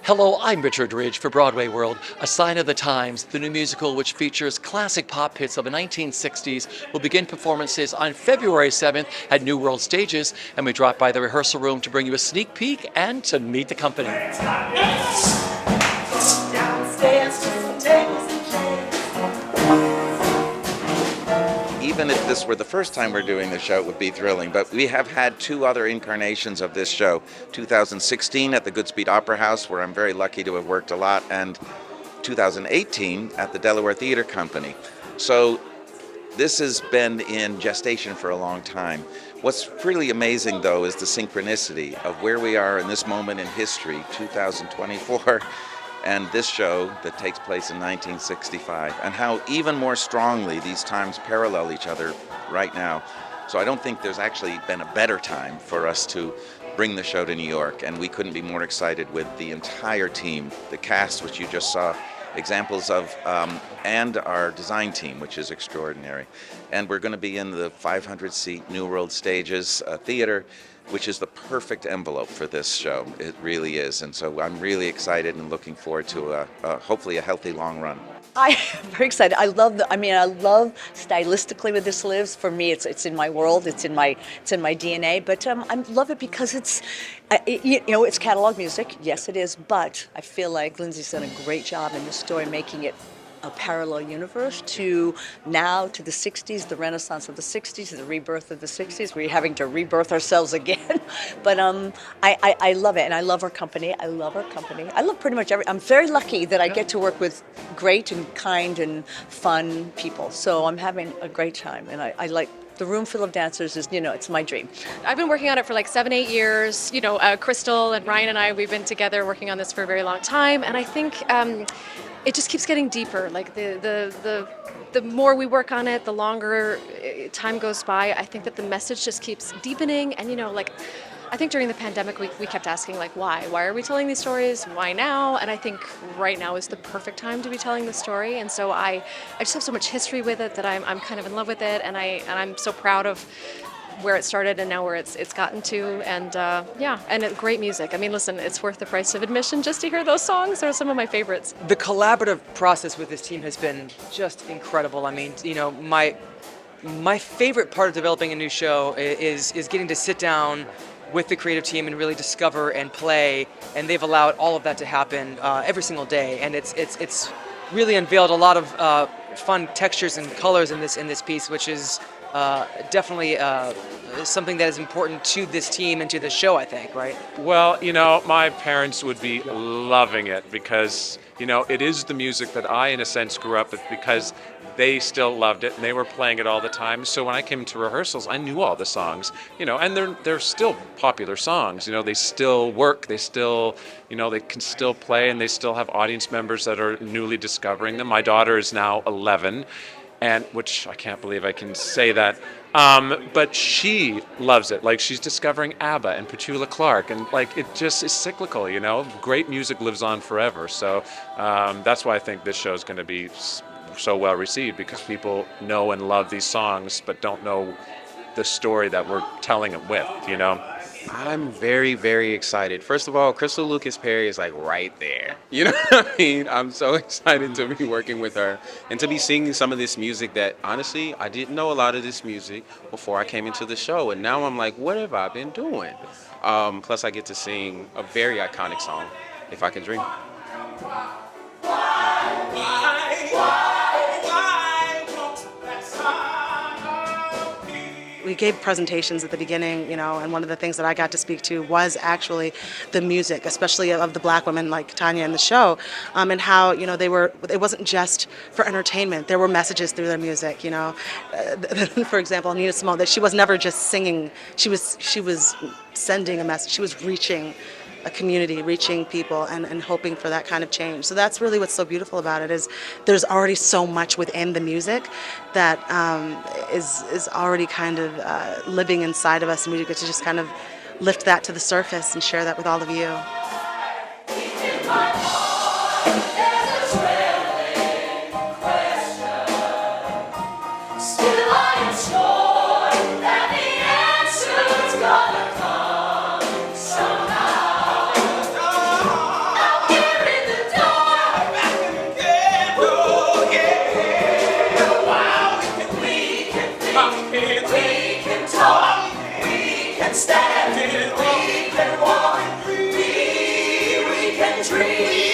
Hello, I'm Richard Ridge for BroadwayWorld. A Sign of the Times, the new musical which features classic pop hits of the 1960s, will begin performances on February 7th at New World Stages, and we drop by the rehearsal room to bring you a sneak peek and to meet the company. Even if this were the first time we're doing the show, it would be thrilling. But we have had two other incarnations of this show. 2016 at the Goodspeed Opera House, where I'm very lucky to have worked a lot, and 2018 at the Delaware Theatre Company. So this has been in gestation for a long time. What's really amazing, though, is the synchronicity of where we are in this moment in history, 2024, and this show that takes place in 1965, and how even more strongly these times parallel each other right now. So I don't think there's actually been a better time for us to bring the show to New York, and we couldn't be more excited with the entire team, the cast, which you just saw examples of, and our design team, which is extraordinary. And we're going to be in the 500-seat New World Stages theater, which is the perfect envelope for this show. It really is. And so I'm really excited and looking forward to hopefully a healthy long run. I am very excited. I love stylistically where this lives. For me, it's in my world. It's in my DNA. But I love it because it's catalog music. Yes, it is. But I feel like Lindsay's done a great job in this story, making it a parallel universe to the 60s, the Renaissance of the 60s, the rebirth of the 60s. We're having to rebirth ourselves again. But I love it, and I love our company. I love pretty much I'm very lucky that I get to work with great and kind and fun people. So I'm having a great time, and I like the room full of dancers is, it's my dream. I've been working on it for like 7-8 years. Crystal and Ryan and I, we've been together working on this for a very long time, and I think it just keeps getting deeper. Like the more we work on it, the longer time goes by. I think that the message just keeps deepening. And I think during the pandemic we kept asking why are we telling these stories? Why now? And I think right now is the perfect time to be telling the story. And so I just have so much history with it that I'm kind of in love with it, and I'm so proud of where it started and now where it's gotten to, and great music. I mean, listen, it's worth the price of admission just to hear those songs. They're some of my favorites. The collaborative process with this team has been just incredible. I mean, my favorite part of developing a new show is getting to sit down with the creative team and really discover and play, and they've allowed all of that to happen every single day, and it's really unveiled a lot of fun textures and colors in this piece, which is definitely something that is important to this team and to the show, I think, right? Well, my parents would be loving it because, it is the music that I, in a sense, grew up with because they still loved it and they were playing it all the time. So when I came to rehearsals, I knew all the songs, and they're still popular songs. They still work, they still, they can still play, and they still have audience members that are newly discovering them. My daughter is now 11. And which I can't believe I can say that, but she loves it. Like, she's discovering ABBA and Petula Clark, and it just is cyclical. Great music lives on forever. So that's why I think this show is going to be so well received, because people know and love these songs, but don't know the story that we're telling it with. I'm very, very excited. First of all, Crystal Lucas Perry is right there. You know what I mean? I'm so excited to be working with her and to be singing some of this music that, honestly, I didn't know a lot of this music before I came into the show. And now I'm like, what have I been doing? Plus, I get to sing a very iconic song, If I Can Dream. We gave presentations at the beginning, and one of the things that I got to speak to was actually the music, especially of the black women like Tanya in the show, and how, it wasn't just for entertainment. There were messages through their music, For example, Nina Simone, that she was never just singing, she was sending a message, she was reaching a community, reaching people, and hoping for that kind of change. So that's really what's so beautiful about it, is there's already so much within the music that is already kind of living inside of us, and we get to just kind of lift that to the surface and share that with all of you. Gonna come somehow. dream.